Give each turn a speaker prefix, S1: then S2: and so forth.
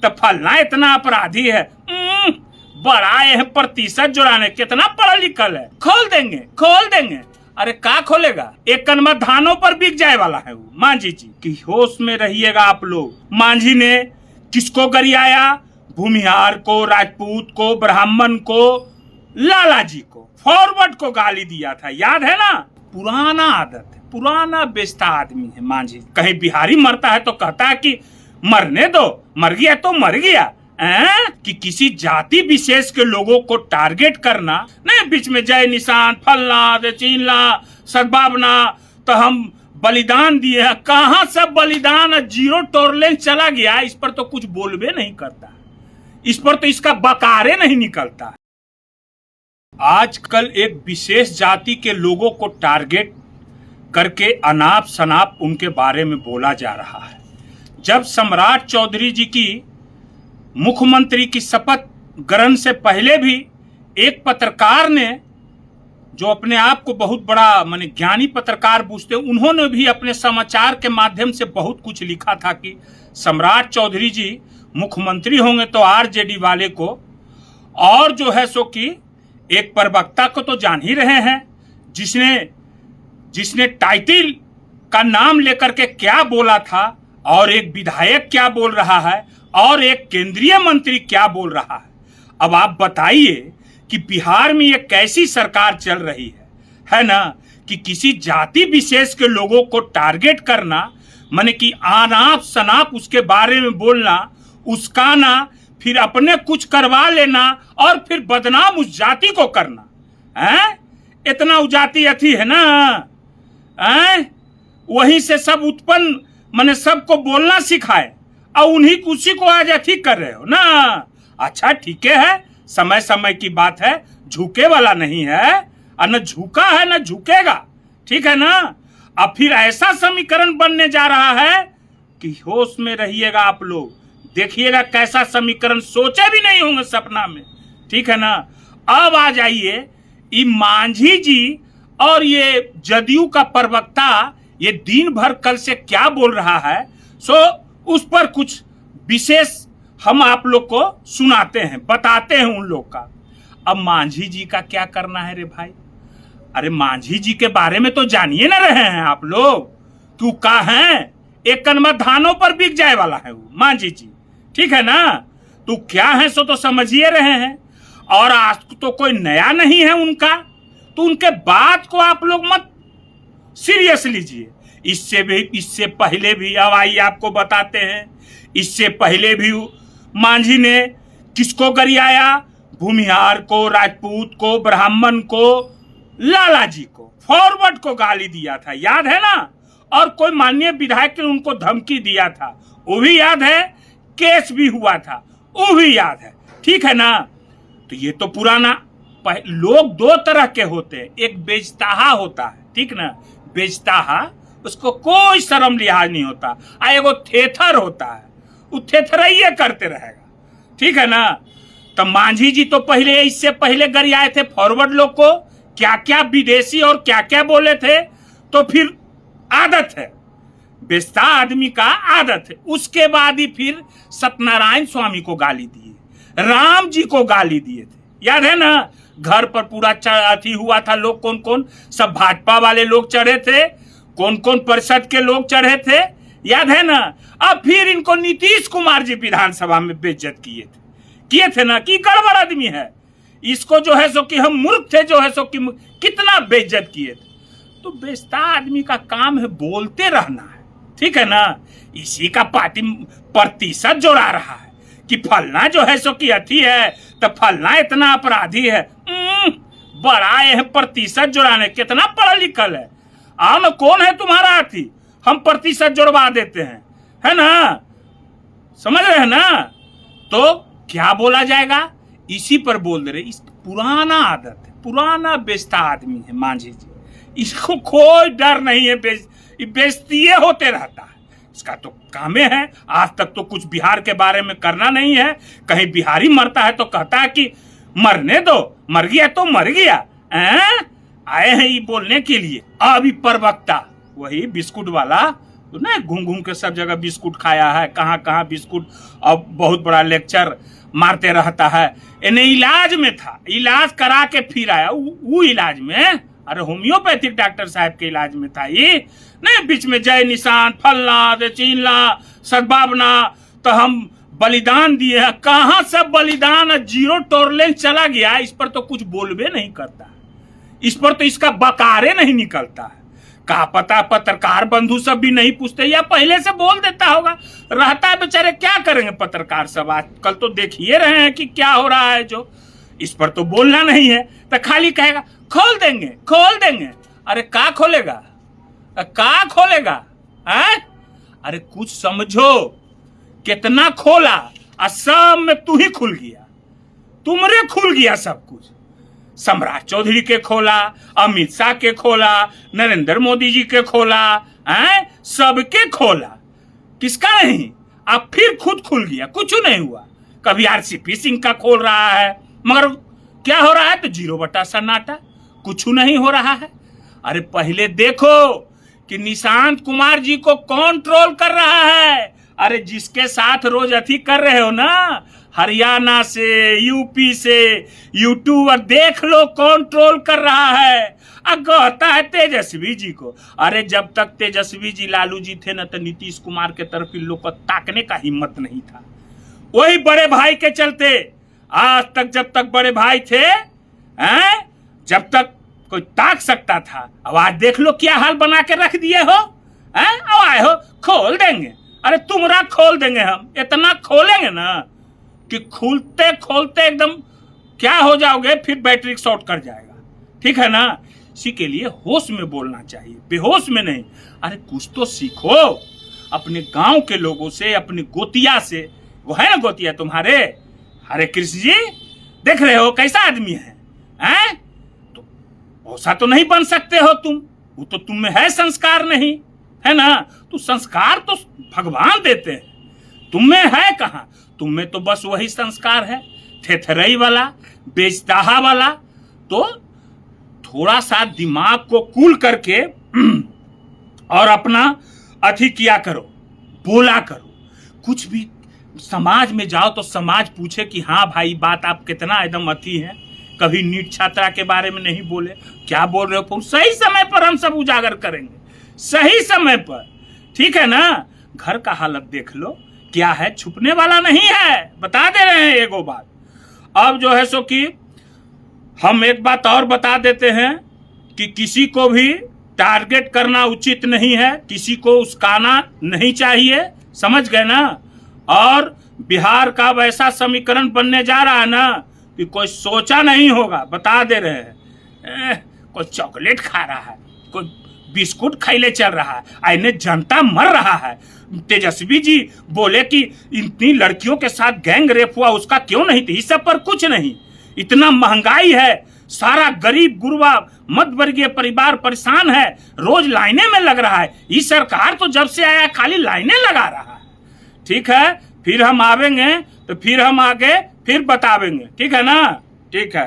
S1: तो फलना इतना अपराधी है। बड़ा है प्रतिशत जुड़ाने, कितना पढ़ा लिखल है। खोल देंगे। अरे का खोलेगा, एक कनवा धानों पर बिक जाए वाला है वो मांझी जी की। होश में रहिएगा आप लोग। मांझी ने किसको गरियाया? भूमिहार को, राजपूत को, ब्राह्मण को, लाला जी को, फॉरवर्ड को गाली दिया था, याद है ना? पुराना आदत है, पुराना बेचता आदमी है मांझी। कहीं बिहारी मरता है तो कहता है कि मरने दो, मर गया तो मर गया। कि किसी जाति विशेष के लोगों को टारगेट करना नहीं, बीच में जय निशान, फलना, चीनला, सद्भावना, तो हम बलिदान दिए। कहां से बलिदान, जीरो टॉलरेंस चला गया। इस पर तो कुछ बोलबे नहीं करता, इस पर तो इसका बकारे नहीं निकलता। आजकल एक विशेष जाति के लोगों को टारगेट करके अनाप शनाप उनके बारे में बोला जा रहा है। जब सम्राट चौधरी जी की मुख्यमंत्री की शपथ ग्रहण से पहले भी एक पत्रकार ने, जो अपने आप को बहुत बड़ा माने ज्ञानी पत्रकार पूछते, उन्होंने भी अपने समाचार के माध्यम से बहुत कुछ लिखा था कि सम्राट चौधरी जी मुख्यमंत्री होंगे तो आरजेडी वाले को, और जो है सो कि एक प्रवक्ता को तो जान ही रहे हैं जिसने टाइटल का नाम लेकर के क्या बोला था, और एक विधायक क्या बोल रहा है, और एक केंद्रीय मंत्री क्या बोल रहा है। अब आप बताइए कि बिहार में ये कैसी सरकार चल रही है ना? कि किसी जाति विशेष के लोगों को टारगेट करना, माने कि अनाप शनाप उसके बारे में बोलना, उसकाना, फिर अपने कुछ करवा लेना और फिर बदनाम उस जाति को करना है। इतना जाति अथी है ना, वहीं से सब उत्पन्न, माने सबको बोलना सिखाए, और उन्हीं उसी को आज अथी कर रहे हो ना। अच्छा ठीक है, समय समय की बात है, झुके वाला नहीं है, और न झुका है न झुकेगा, ठीक है ना। अब फिर ऐसा समीकरण बनने जा रहा है कि होश में रहिएगा आप लोग, देखिएगा कैसा समीकरण, सोचे भी नहीं होंगे सपना में, ठीक है ना। अब आ जाइए, ये मांझी जी और ये जदयू का प्रवक्ता ये दिन भर कल से क्या बोल रहा है, सो उस पर कुछ विशेष हम आप लोग को सुनाते हैं, बताते हैं उन लोग का। अब मांझी जी का क्या करना है रे भाई? अरे मांझी जी के बारे में तो जानिए ना रहे हैं आप लोग, क्यों का है, एक कनवा धानों पर बिक जाए वाला है वो मांझी जी, ठीक है ना। तो क्या है सो तो समझिए रहे हैं, और आज तो कोई नया नहीं है उनका, तो उनके बात को आप लोग मत सीरियस लीजिए। इससे पहले भी, अब आइए आपको बताते हैं, इससे पहले भी मांझी ने किसको गरियाया? भूमिहार को, राजपूत को, ब्राह्मण को, लाला जी को, फॉरवर्ड को गाली दिया था, याद है ना। और कोई माननीय विधायक ने उनको धमकी दिया था, वो भी याद है, केस भी हुआ था, वो भी याद है, ठीक है ना। तो ये तो पुराना, लोग दो तरह के होते हैं, एक बेचताहा होता है, ठीक ना, बेचताहा, उसको कोई शर्म लिहाज नहीं होता, आ एगो थेथर होता है, वो थेथरइये करते रहेगा, ठीक है ना। तो मांझी जी तो पहले, इससे पहले गरियाए थे फॉरवर्ड लोग को, क्या क्या विदेशी और क्या क्या बोले थे। तो फिर आदत है, बेचता आदमी का आदत है। उसके बाद ही फिर सत्यनारायण स्वामी को गाली दिए, राम जी को गाली दिए थे, याद है ना। घर पर पूरा अथी हुआ था, लोग कौन कौन, सब भाजपा वाले लोग चढ़े थे, कौन कौन परिषद के लोग चढ़े थे, याद है ना। अब फिर इनको नीतीश कुमार जी विधानसभा में बेइज्जत किए थे ना, कि गड़बड़ आदमी है, इसको जो है सो कि हम मूर्ख थे, जो है सो कि कितना बेइज्जत किए थे। तो बेचता आदमी का काम है बोलते रहना है, ठीक है ना। इसी का पार्टी प्रतिशत जोड़ा रहा है कि फलना जो है सो कि अथी है, तो फलना इतना अपराधी है। बड़ा है प्रतिशत जोड़ाने, कितना पढ़ा लिखल है। आओ ना, कौन है तुम्हारा अथी, हम प्रतिशत जोड़वा देते हैं, है ना, समझ रहे हैं ना। तो क्या बोला जाएगा, इसी पर बोल दे रहे। इस पुराना आदत है, पुराना बेचता आदमी है मांझी जी, इसको कोई डर नहीं है, बेइज्जतिये होते रहता है, इसका तो कामे है। आज तक तो कुछ बिहार के बारे में करना नहीं है, कहीं बिहारी मरता है तो कहता है कि मरने दो, मर गया तो मर गया। आए हैं ये बोलने के लिए। अभी प्रवक्ता वही बिस्कुट वाला तो ना घूम घूम के सब जगह बिस्कुट खाया है, कहाँ कहाँ बिस्कुट, अब बहुत बड़ा लेक्चर मारते रहता है। इन्हें इलाज में था, इलाज करा के फिर आया। वो इलाज में, अरे होम्योपैथिक डॉक्टर साहब के इलाज में था ये नहीं। बीच में जय निशान फलना चीनला सद्भावना, तो हम बलिदान दिए हैं। कहाँ सब बलिदान, जीरो टॉलरेंस चला गया। इस पर तो कुछ बोलबे नहीं करता, इस पर तो इसका बकारे नहीं निकलता है। कहा पता पत्रकार बंधु सब भी नहीं पूछते, या पहले से बोल देता होगा। रहता है बेचारे, क्या करेंगे पत्रकार सब। आजकल तो देखिए रहे हैं कि क्या हो रहा है, जो इस पर तो बोलना नहीं है, तो खाली कहेगा खोल देंगे खोल देंगे। अरे का खोलेगा, का खोलेगा है? अरे कुछ समझो, कितना खोला और सब में तू ही खुल गया, तुमरे खुल गया सब कुछ। सम्राट चौधरी के खोला, अमित शाह के खोला, नरेंद्र मोदी जी के खोला, हैं? सबके खोला, किसका नहीं? अब फिर खुद खुल गया, कुछ नहीं हुआ। कभी आरसीपी सिंह का खोल रहा है, मगर क्या हो रहा है? तो 0 सन्नाटा, कुछ नहीं हो रहा है। अरे पहले देखो कि निशांत कुमार जी को कौन ट्रोल कर रहा है। अरे जिसके साथ रोज अथी कर रहे हो ना, हरियाणा से, यूपी से, यूट्यूबर, देख लो कौन ट्रोल कर रहा है। कहता है तेजस्वी जी को। अरे जब तक तेजस्वी जी लालू जी थे ना, तो नीतीश कुमार के तरफ इन लोग को ताकने का हिम्मत नहीं था। वही बड़े भाई के चलते आज तक, जब तक बड़े भाई थे, हैं? जब तक कोई ताक सकता था। अब आज देख लो क्या हाल बना के रख दिए हो, हैं? अब आए हो खोल देंगे। अरे तुम्हारा खोल देंगे, हम इतना खोलेंगे ना कि खोलते खोलते एकदम क्या हो जाओगे, फिर बैटरी शॉर्ट कर जाएगा। ठीक है ना? इसी के लिए होश में बोलना चाहिए, बेहोश में नहीं। अरे कुछ तो सीखो अपने गांव के लोगों से, अपनी गोतिया से। वो है ना गोतिया तुम्हारे, हरे कृष्ण जी, देख रहे हो कैसा आदमी है, हैं? तो ऐसा तो नहीं बन सकते हो तुम, वो तो तुम में है संस्कार नहीं, है ना? तो संस्कार तो भगवान देते हैं, तुम में है कहाँ? तुम में तो बस वही संस्कार है, थेथरई वाला, बेचताहा वाला। तो थोड़ा सा दिमाग को कूल करके और अपना अथी किया करो, बोला करो। कुछ भी समाज में जाओ तो समाज पूछे कि हाँ भाई बात आप कितना एकदम अथी है। कभी नीट छात्रा के बारे में नहीं बोले, क्या बोल रहे हो? सही समय पर हम सब उजागर करेंगे, सही समय पर। ठीक है ना? घर का हालत देख लो क्या है, छुपने वाला नहीं है, बता दे रहे हैं एगो बात। अब जो है सो कि हम एक बात और बता देते हैं कि किसी को भी टारगेट करना उचित नहीं है, किसी को उस्काना नहीं चाहिए, समझ गए ना? और बिहार का वैसा समीकरण बनने जा रहा है ना कि कोई सोचा नहीं होगा, बता दे रहे हैं। कोई चॉकलेट खा रहा है, कोई बिस्कुट खैले चल रहा है, आइने जनता मर रहा है। तेजस्वी जी बोले कि इतनी लड़कियों के साथ गैंग रेप हुआ, उसका क्यों नहीं थी? इस सब पर कुछ नहीं। इतना महंगाई है, सारा गरीब गुरबा मध्य वर्गीय परिवार परेशान है, रोज लाइने में लग रहा है। ये सरकार तो जब से आया खाली लाइने लगा रहा है। ठीक है, फिर हम आवेंगे तो फिर हम आगे फिर बतावेंगे, ठीक है ना? ठीक है।